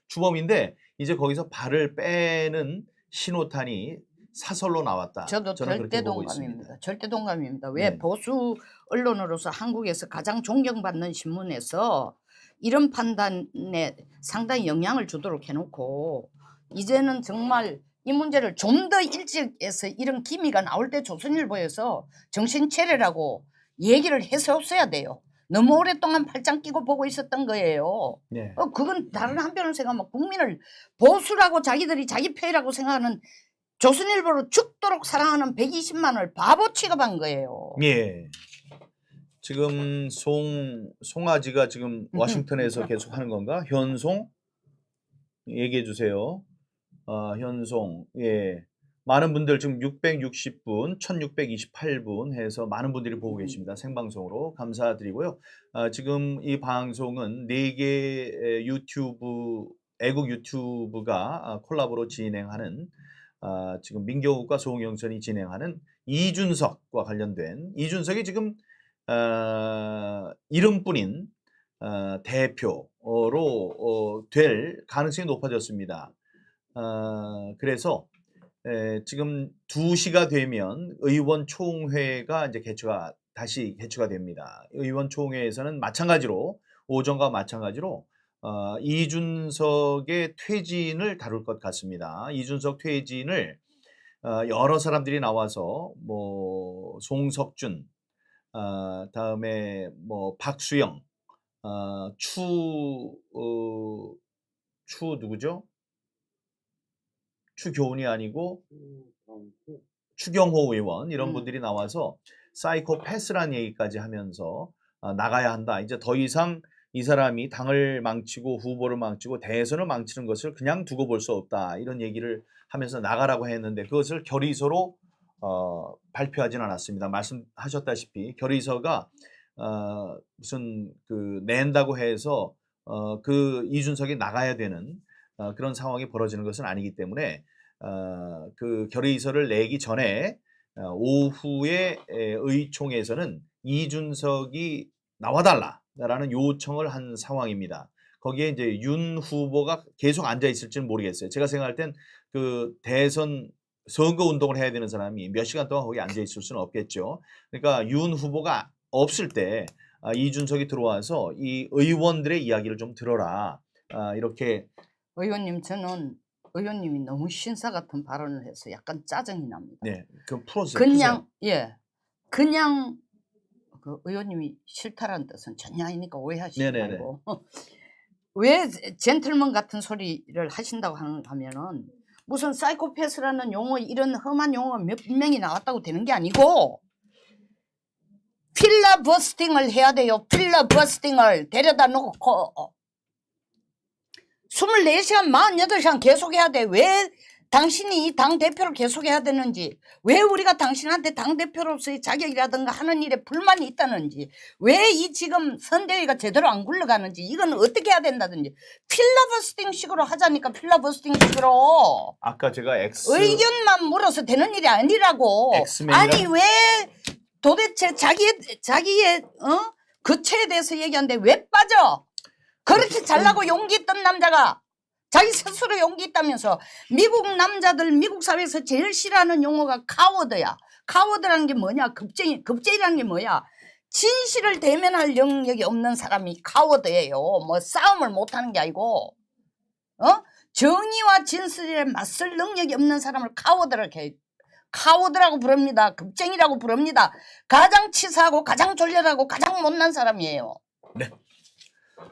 [SPEAKER 2] 주범인데 이제 거기서 발을 빼는 신호탄이 사설로 나왔다.
[SPEAKER 1] 저도
[SPEAKER 2] 저는
[SPEAKER 1] 절대
[SPEAKER 2] 그렇게 보고
[SPEAKER 1] 동감입니다.
[SPEAKER 2] 있습니다.
[SPEAKER 1] 절대 동감입니다. 왜
[SPEAKER 2] 네.
[SPEAKER 1] 보수 언론으로서 한국에서 가장 존경받는 신문에서 이런 판단에 상당히 영향을 주도록 해놓고 이제는 정말 이 문제를 좀 더 일찍 해서 이런 기미가 나올 때 조선일보에서 정신 차리라고 얘기를 했었어야 돼요. 너무 오랫동안 팔짱 끼고 보고 있었던 거예요.
[SPEAKER 2] 네.
[SPEAKER 1] 그건 다른 한편으로 생각하면 국민을 보수라고 자기들이 자기 표라고 생각하는 조선일보를 죽도록 사랑하는 120만 원을 바보 취급한 거예요.
[SPEAKER 2] 예. 지금 송아지가 지금 워싱턴에서 계속 하는 건가? 현송 얘기해 주세요. 현송. 예. 많은 분들 지금 660분, 1628분 해서 많은 분들이 보고 계십니다. 생방송으로 감사드리고요. 지금 이 방송은 4개 유튜브 애국 유튜브가 콜라보로 진행하는 지금 민경욱과 송영선이 진행하는 이준석과 관련된 이준석이 지금 이름뿐인 대표로 될 가능성이 높아졌습니다. 그래서 지금 2시가 되면 의원총회가 이제 다시 개최가 됩니다. 의원총회에서는 마찬가지로 오전과 마찬가지로 이준석의 퇴진을 다룰 것 같습니다. 이준석 퇴진을 여러 사람들이 나와서 뭐 송석준, 다음에 뭐 박수영, 추 누구죠? 추교훈이 아니고 추경호 의원 이런 분들이 나와서 사이코패스라는 얘기까지 하면서 나가야 한다. 이제 더 이상 이 사람이 당을 망치고 후보를 망치고 대선을 망치는 것을 그냥 두고 볼 수 없다. 이런 얘기를 하면서 나가라고 했는데 그것을 결의서로 발표하진 않았습니다. 말씀하셨다시피 결의서가 무슨 그 낸다고 해서 그 이준석이 나가야 되는 그런 상황이 벌어지는 것은 아니기 때문에 그 결의서를 내기 전에 오후에 의총에서는 이준석이 나와달라라는 요청을 한 상황입니다. 거기에 이제 윤 후보가 계속 앉아 있을지는 모르겠어요. 제가 생각할 땐 그 대선 선거 운동을 해야 되는 사람이 몇 시간 동안 거기 앉아 있을 수는 없겠죠. 그러니까 윤 후보가 없을 때 이준석이 들어와서 이 의원들의 이야기를 좀 들어라. 이렇게
[SPEAKER 1] 의원님 저는 의원님이 너무 신사 같은 발언을 해서 약간 짜증이 납니다.
[SPEAKER 2] 네, 그 풀어주세요.
[SPEAKER 1] 그냥 그냥 그 의원님이 싫다라는 뜻은 전혀 아니니까 오해하시지
[SPEAKER 2] 네네네.
[SPEAKER 1] 말고 왜 젠틀맨 같은 소리를 하신다고 하면은 무슨 사이코패스라는 용어 이런 험한 용어가 몇 명이 나왔다고 되는 게 아니고 필라버스팅을 해야 돼요. 필라버스팅을 데려다 놓고 24시간 48시간 계속해야 돼. 왜 당신이 이 당대표를 계속해야 되는지, 왜 우리가 당신한테 당대표로서의 자격이라든가 하는 일에 불만이 있다는지, 왜 이 지금 선대위가 제대로 안 굴러가는지, 이건 어떻게 해야 된다든지 필라버스팅식으로 하자니까. 필라버스팅식으로
[SPEAKER 2] 아까 제가
[SPEAKER 1] 의견만 물어서 되는 일이 아니라고. 아니 왜 도대체 자기의 거처에 대해서 얘기하는데 왜 빠져? 그렇게 잘나고 용기 있던 남자가 자기 스스로 용기 있다면서. 미국 남자들 미국 사회에서 제일 싫어하는 용어가 카워드야. 카워드라는 게 뭐냐? 겁쟁이라는 게 뭐야? 진실을 대면할 능력이 없는 사람이 카워드예요. 뭐 싸움을 못하는 게 아니고 정의와 진실에 맞설 능력이 없는 사람을 카워드라고 부릅니다. 겁쟁이라고 부릅니다. 가장 치사하고 가장 졸렬하고 가장 못난 사람이에요.
[SPEAKER 2] 네.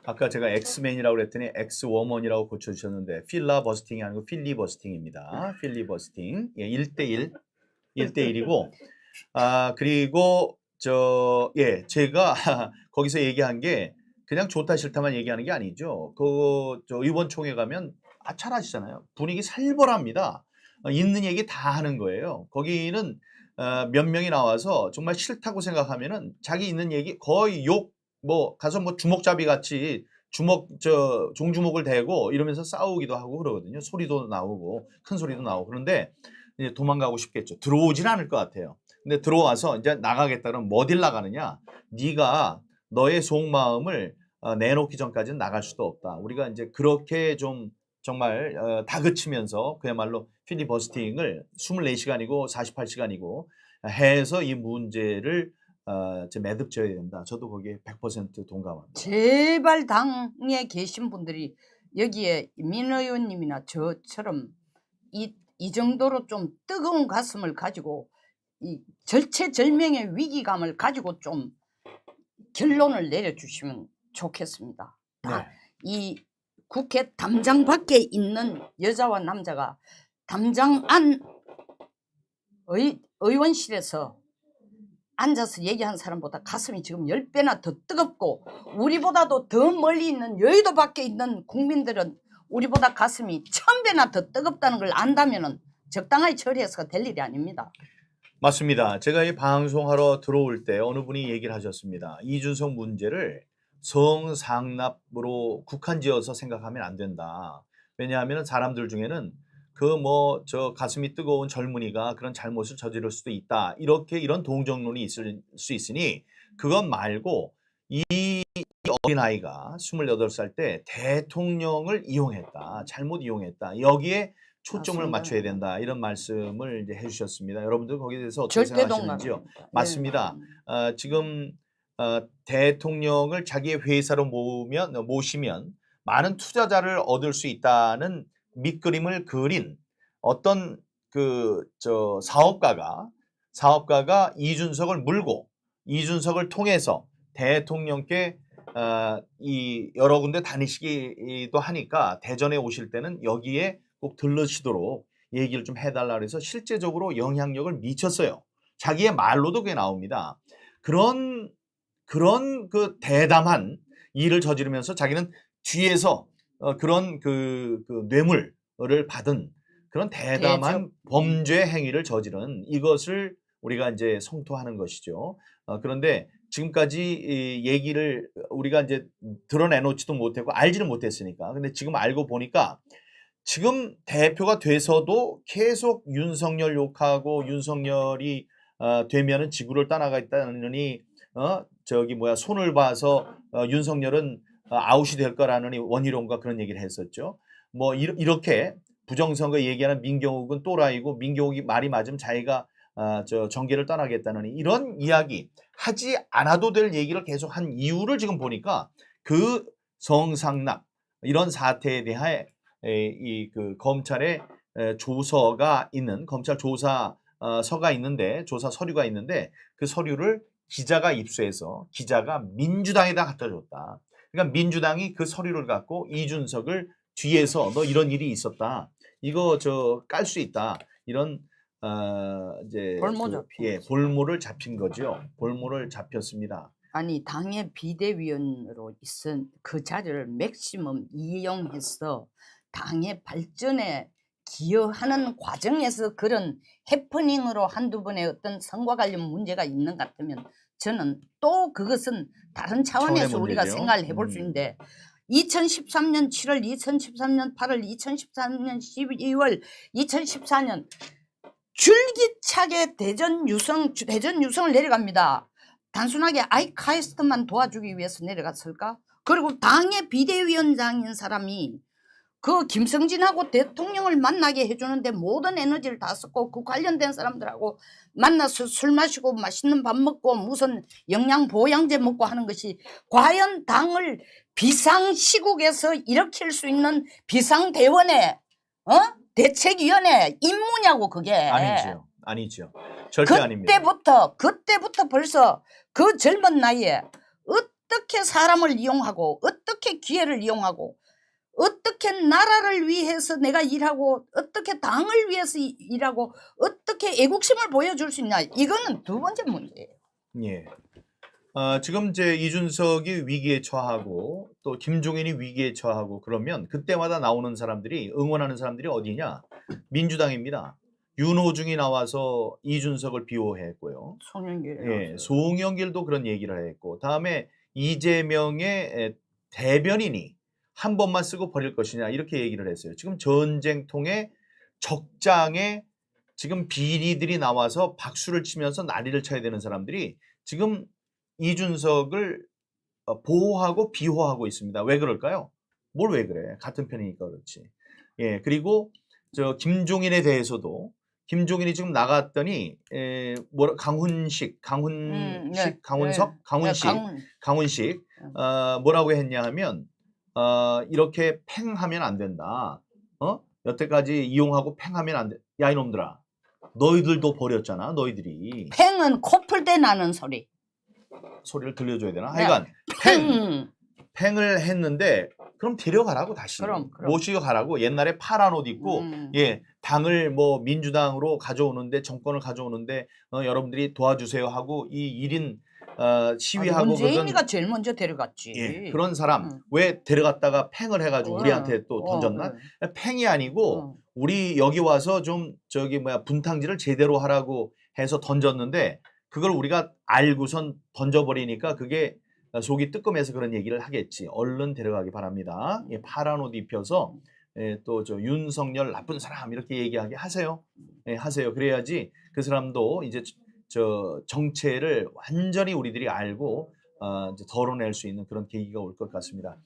[SPEAKER 2] 아까 제가 엑스맨이라고 그랬더니 엑스워먼이라고 고쳐주셨는데 필라버스팅이 아니고 필리버스팅입니다. 필리버스팅. 예, 1대1. 1대1이고 그리고 제가 거기서 얘기한 게 그냥 좋다 싫다만 얘기하는 게 아니죠. 의원총회 가면 잘하시잖아요. 분위기 살벌합니다. 있는 얘기 다 하는 거예요. 거기는 몇 명이 나와서 정말 싫다고 생각하면은 자기 있는 얘기 거의 욕 가서 주먹잡이 같이 종주먹을 대고 이러면서 싸우기도 하고 그러거든요. 소리도 나오고 큰 소리도 나오고. 그런데 이제 도망가고 싶겠죠. 들어오진 않을 것 같아요. 근데 들어와서 이제 나가겠다면 뭐 어딜 나가느냐? 네가 너의 속마음을 내놓기 전까지는 나갈 수도 없다. 우리가 이제 그렇게 좀 정말 다그치면서 그야말로 필리버스팅을 24시간이고 48시간이고 해서 이 문제를 매듭져야 된다. 저도 거기에 100% 동감합니다.
[SPEAKER 1] 제발 당에 계신 분들이 여기에 민 의원님이나 저처럼 이 정도로 좀 뜨거운 가슴을 가지고 이 절체절명의 위기감을 가지고 좀 결론을 내려주시면 좋겠습니다.
[SPEAKER 2] 네.
[SPEAKER 1] 이 국회 담장 밖에 있는 여자와 남자가 담장 안 의원실에서 앉아서 얘기한 사람보다 가슴이 지금 10배나 더 뜨겁고, 우리보다도 더 멀리 있는 여의도 밖에 있는 국민들은 우리보다 가슴이 1000배나 더 뜨겁다는 걸 안다면 적당하게 처리해서 될 일이 아닙니다.
[SPEAKER 2] 맞습니다. 제가 이 방송하러 들어올 때 어느 분이 얘기를 하셨습니다. 이준석 문제를 성상납으로 국한지어서 생각하면 안 된다. 왜냐하면 사람들 중에는 가슴이 뜨거운 젊은이가 그런 잘못을 저지를 수도 있다. 이런 동정론이 있을 수 있으니 그것 말고 이 어린아이가 28살 때 대통령을 이용했다. 잘못 이용했다. 여기에 초점을
[SPEAKER 1] 맞습니다.
[SPEAKER 2] 맞춰야 된다. 이런 말씀을 이제 해주셨습니다. 여러분들 거기에 대해서 어떻게 생각하시는지요? 맞습니다. 지금 대통령을 자기의 회사로 모시면 많은 투자자를 얻을 수 있다는 밑그림을 그린 어떤 사업가가 이준석을 물고 이준석을 통해서 대통령께 여러 군데 다니시기도 하니까 대전에 오실 때는 여기에 꼭 들르시도록 얘기를 좀 해달라 그래서 실제적으로 영향력을 미쳤어요. 자기의 말로도 그게 나옵니다. 그런 그 대담한 일을 저지르면서 자기는 뒤에서 그런 뇌물을 받은 그런 대담한 범죄 행위를 저지른 이것을 우리가 이제 성토하는 것이죠. 그런데 지금까지 얘기를 우리가 이제 드러내놓지도 못했고 알지는 못했으니까. 근데 지금 알고 보니까 지금 대표가 돼서도 계속 윤석열 욕하고 윤석열이 되면은 지구를 떠나가겠다느니 손을 봐서 윤석열은 아웃이 될 거라는 원희룡과 그런 얘기를 했었죠. 이렇게 부정선거 얘기하는 민경욱은 또라이고 민경욱이 말이 맞으면 자기가 정계를 떠나겠다는 이런 이야기 하지 않아도 될 얘기를 계속 한 이유를 지금 보니까 그 성상납 이런 사태에 대한 검찰의 조서가 있는 검찰 조사서가 있는데 조사 서류가 있는데 그 서류를 기자가 입수해서 기자가 민주당에다 갖다 줬다. 그러니까 민주당이 그 서류를 갖고 이준석을 뒤에서 너 이런 일이 있었다. 이거 깔 수 있다. 이런 이제
[SPEAKER 1] 볼모 잡힌
[SPEAKER 2] 예, 볼모를 잡힌 거죠. 볼모를 잡혔습니다.
[SPEAKER 1] 아니 당의 비대위원으로 있은 그 자리를 맥시멈 이용해서 당의 발전에 기여하는 과정에서 그런 해프닝으로 한두 번의 어떤 선과 관련 문제가 있는 것 같으면 저는 또 그것은 다른 차원에서
[SPEAKER 2] 차원의
[SPEAKER 1] 우리가
[SPEAKER 2] 문제죠.
[SPEAKER 1] 생각을 해볼 수 있는데 2013년 7월, 2013년 8월, 2013년 12월, 2014년 줄기차게 대전 유성을 내려갑니다. 단순하게 아이카이스트만 도와주기 위해서 내려갔을까? 그리고 당의 비대위원장인 사람이 그 김성진하고 대통령을 만나게 해주는데 모든 에너지를 다 썼고 그 관련된 사람들하고 만나서 술 마시고 맛있는 밥 먹고 무슨 영양보양제 먹고 하는 것이 과연 당을 비상시국에서 일으킬 수 있는 비상대원의 대책위원회 임무냐고 그게.
[SPEAKER 2] 아니죠. 아니죠. 절대 아닙니다.
[SPEAKER 1] 그때부터 벌써 그 젊은 나이에 어떻게 사람을 이용하고 어떻게 기회를 이용하고 어떻게 나라를 위해서 내가 일하고 어떻게 당을 위해서 일하고 어떻게 애국심을 보여줄 수 있냐. 이거는 두 번째 문제예요.
[SPEAKER 2] 예. 지금 이제 이준석이 위기에 처하고 또 김종인이 위기에 처하고 그러면 그때마다 나오는 사람들이 응원하는 사람들이 어디냐? 민주당입니다. 윤호중이 나와서 이준석을 비호했고요. 예, 송영길도 그런 얘기를 했고 다음에 이재명의 대변인이 한 번만 쓰고 버릴 것이냐 이렇게 얘기를 했어요. 지금 전쟁통에 적장에 지금 비리들이 나와서 박수를 치면서 난리를 쳐야 되는 사람들이 지금 이준석을 보호하고 비호하고 있습니다. 왜 그럴까요? 뭘 왜 그래? 같은 편이니까 그렇지. 예, 그리고 김종인에 대해서도 김종인이 지금 나갔더니 강훈식 뭐라고 했냐 하면 이렇게 팽하면 안 된다. 여태까지 이용하고 팽하면 안 돼. 야 이놈들아. 너희들도 버렸잖아. 너희들이.
[SPEAKER 1] 팽은 코 풀 때 나는 소리를
[SPEAKER 2] 들려줘야 되나? 하여간 팽을 했는데 그럼 데려가라고 다시.
[SPEAKER 1] 그럼.
[SPEAKER 2] 모시고 가라고. 옛날에 파란 옷 입고 예 당을 뭐 민주당으로 가져오는데 정권을 가져오는데 여러분들이 도와주세요 하고 이 1인 시위하고
[SPEAKER 1] 문재인이가 제일 먼저 데려갔지.
[SPEAKER 2] 예, 그런 사람 왜 데려갔다가 팽을 해가지고 우리한테 또 던졌나? 팽이 아니고 우리 여기 와서 좀 분탕질을 제대로 하라고 해서 던졌는데 그걸 우리가 알고선 던져버리니까 그게 속이 뜨끔해서 그런 얘기를 하겠지. 얼른 데려가기 바랍니다. 예, 파란 옷 입혀서 또 윤석열 나쁜 사람 이렇게 얘기하게 하세요. 예, 하세요. 그래야지 그 사람도 이제 정체를 완전히 우리들이 알고 이제 덜어낼 수 있는 그런 계기가 올 것 같습니다.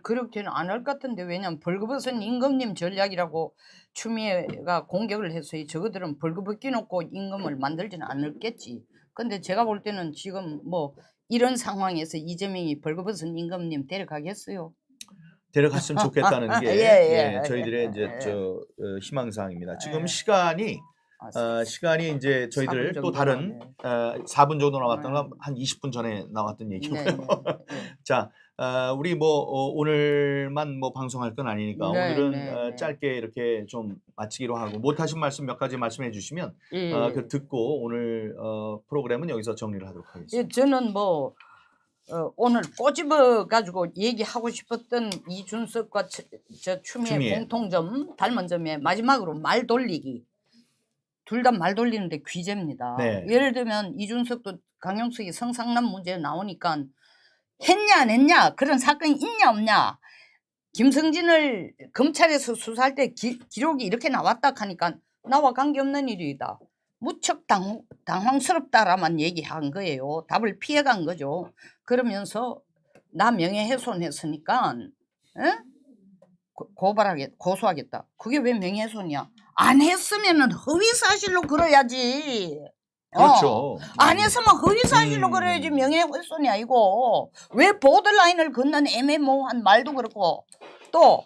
[SPEAKER 1] 그렇게는 안 할 것 같은데 왜냐면 벌거벗은 임금님 전략이라고 추미애가 공격을 해서 저거들은 벌거벗 끼놓고 임금을 만들지는 않았겠지. 근데 제가 볼 때는 지금 뭐 이런 상황에서 이재명이 벌거벗은 임금님 데려가겠어요?
[SPEAKER 2] 데려갔으면 좋겠다는 게 저희들의 이제 희망사항입니다. 지금 시간이 이제 저희들 또 다른 4분 정도 나왔던 건 한 20분 전에 나왔던 얘기고요. 자, 우리 오늘만 방송할 건 아니니까 오늘은 짧게 이렇게 좀 마치기로 하고 못하신 말씀 몇 가지 말씀해 주시면 그 듣고 오늘 프로그램은 여기서 정리를 하도록 하겠습니다.
[SPEAKER 1] 저는 오늘 꼬집어 가지고 얘기하고 싶었던 이준석과 추미애 공통점 닮은 점에 마지막으로 말 돌리기. 둘 다 말 돌리는데 귀재입니다.
[SPEAKER 2] 네.
[SPEAKER 1] 예를 들면 이준석도 강용석이 성상남 문제 나오니까 했냐 안 했냐 그런 사건이 있냐 없냐 김성진을 검찰에서 수사할 때 기록이 이렇게 나왔다 하니까 나와 관계없는 일이다. 무척 당황스럽다라만 얘기한 거예요. 답을 피해간 거죠. 그러면서 나 명예훼손했으니까 고소하겠다. 그게 왜 명예훼손이야? 안 했으면은 허위사실로 걸어야지.
[SPEAKER 2] 그렇죠.
[SPEAKER 1] 안 했으면 허위사실로 걸어야지 명예훼손이 아니고 왜 보더라인을 걷는 애매모호한 말도 그렇고 또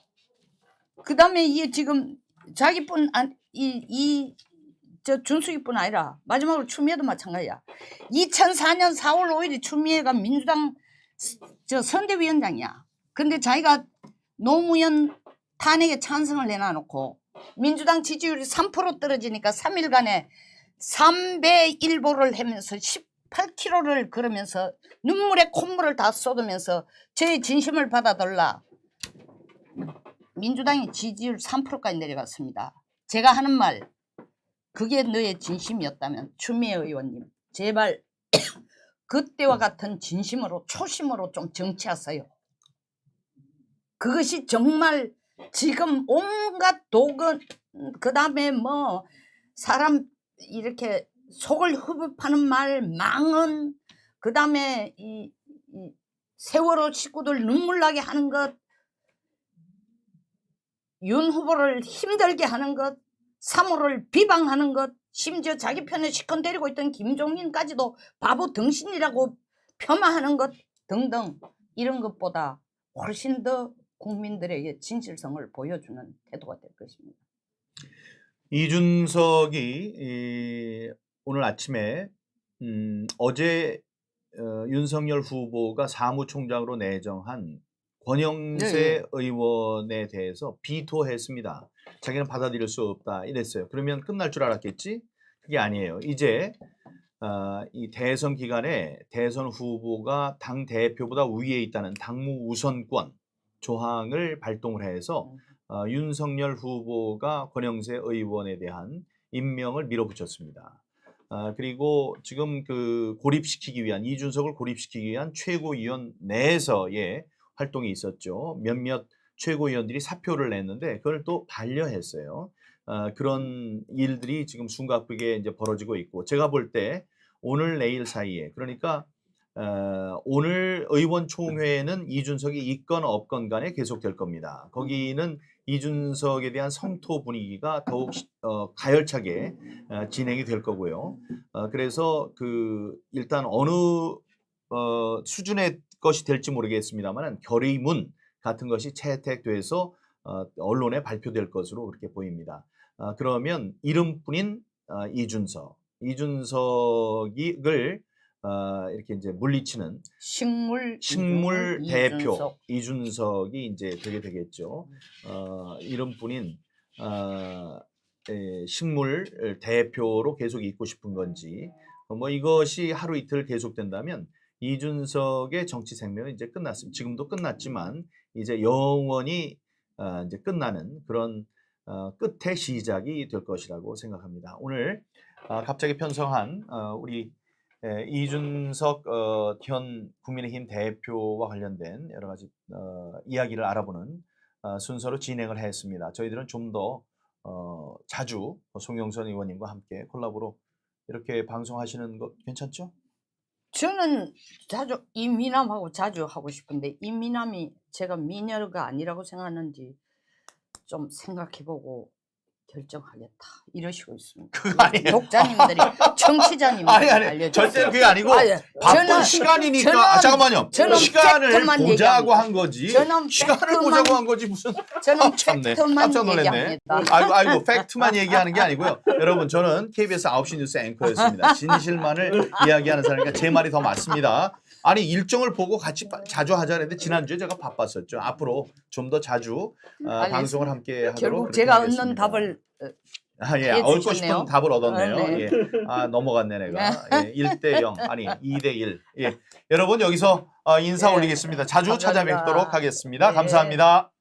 [SPEAKER 1] 그다음에 이 지금 자기뿐 준숙이뿐 아니라 마지막으로 추미애도 마찬가지야. 2004년 4월 5일에 추미애가 민주당 선대위원장이야. 근데 자기가 노무현 탄핵에 찬성을 내놔놓고 민주당 지지율이 3% 떨어지니까 3일간에 3배 일보를 하면서 18km를 걸으면서 눈물에 콧물을 다 쏟으면서 저의 진심을 받아달라. 민주당이 지지율 3%까지 내려갔습니다. 제가 하는 말, 그게 너의 진심이었다면 추미애 의원님 제발 그때와 같은 진심으로 초심으로 좀 정치하세요. 그것이 정말 지금 온갖 도건 그다음에 뭐 사람 이렇게 속을 흡입하는 말 망언 그다음에 이 세월호 식구들 눈물 나게 하는 것 윤 후보를 힘들게 하는 것 3호를 비방하는 것 심지어 자기 편에 시컨 데리고 있던 김종인까지도 바보 등신이라고 폄하하는 것 등등 이런 것보다 훨씬 더 국민들에게 진실성을 보여주는 태도가 될 것입니다.
[SPEAKER 2] 이준석이 오늘 아침에 어제 윤석열 후보가 사무총장으로 내정한 권영세 의원에 대해서 비토했습니다. 자기는 받아들일 수 없다 이랬어요. 그러면 끝날 줄 알았겠지? 그게 아니에요. 이제 이 대선 기간에 대선 후보가 당 대표보다 위에 있다는 당무 우선권 조항을 발동을 해서 윤석열 후보가 권영세 의원에 대한 임명을 밀어붙였습니다. 그리고 지금 그 고립시키기 위한 이준석을 고립시키기 위한 최고위원 내에서의 활동이 있었죠. 몇몇 최고위원들이 사표를 냈는데 그걸 또 반려했어요. 그런 일들이 지금 숨가쁘게 이제 벌어지고 있고 제가 볼 때 오늘 내일 사이에 그러니까 오늘 의원총회는 이준석이 있건 없건 간에 계속될 겁니다. 거기는 이준석에 대한 성토 분위기가 더욱 가열차게 진행이 될 거고요. 그래서 그 일단 어느 수준의 것이 될지 모르겠습니다만 결의문 같은 것이 채택돼서 언론에 발표될 것으로 그렇게 보입니다. 그러면 이름뿐인 이준석을 이렇게 이제 물리치는 식물 대표 이준석이 이제 되게 되겠죠. 이름뿐인 식물 대표로 계속 있고 싶은 건지 뭐 이것이 하루 이틀 계속된다면 이준석의 정치 생명은 이제 끝났습니다. 지금도 끝났지만 이제 영원히 이제 끝나는 그런 끝의 시작이 될 것이라고 생각합니다. 오늘 갑자기 편성한 우리 이준석 현 국민의힘 대표와 관련된 여러 가지 이야기를 알아보는 순서로 진행을 했습니다. 저희들은 좀 더 자주 송영선 의원님과 함께 콜라보로 이렇게 방송하시는 거 괜찮죠?
[SPEAKER 1] 저는 자주 이미남하고 자주 하고 싶은데 이미남이 제가 미녀가 아니라고 생각하는지 좀 생각해보고 결정하겠다 이러시고 있습니다.
[SPEAKER 2] 그거 아니에요.
[SPEAKER 1] 독자님들이 청취자님들이 알려주세요.
[SPEAKER 2] 절대 그게 아니고 바쁜 시간이니까 잠깐만요. 시간을 보자고 한 거지. 시간을 보자고 한 거지 무슨.
[SPEAKER 1] 저는
[SPEAKER 2] 참네.
[SPEAKER 1] 팩트만
[SPEAKER 2] 깜짝 놀랐네.
[SPEAKER 1] 얘기합니다.
[SPEAKER 2] 아이고 팩트만 얘기하는 게 아니고요. 여러분 저는 KBS 9시 뉴스 앵커였습니다. 진실만을 이야기하는 사람이니까 제 말이 더 맞습니다. 아니 일정을 보고 같이 자주 하자는데 지난주에 제가 바빴었죠. 앞으로 좀 더 자주 방송을 함께 하도록
[SPEAKER 1] 결국 제가
[SPEAKER 2] 하겠습니다.
[SPEAKER 1] 얻는 답을
[SPEAKER 2] 예, 얻고 싶은 답을 얻었네요.
[SPEAKER 1] 네.
[SPEAKER 2] 예. 넘어갔네 내가. 예, 1대0 아니 2대1. 예. 여러분 여기서 인사
[SPEAKER 1] 네.
[SPEAKER 2] 올리겠습니다. 자주
[SPEAKER 1] 감사합니다.
[SPEAKER 2] 찾아뵙도록 하겠습니다.
[SPEAKER 1] 네.
[SPEAKER 2] 감사합니다.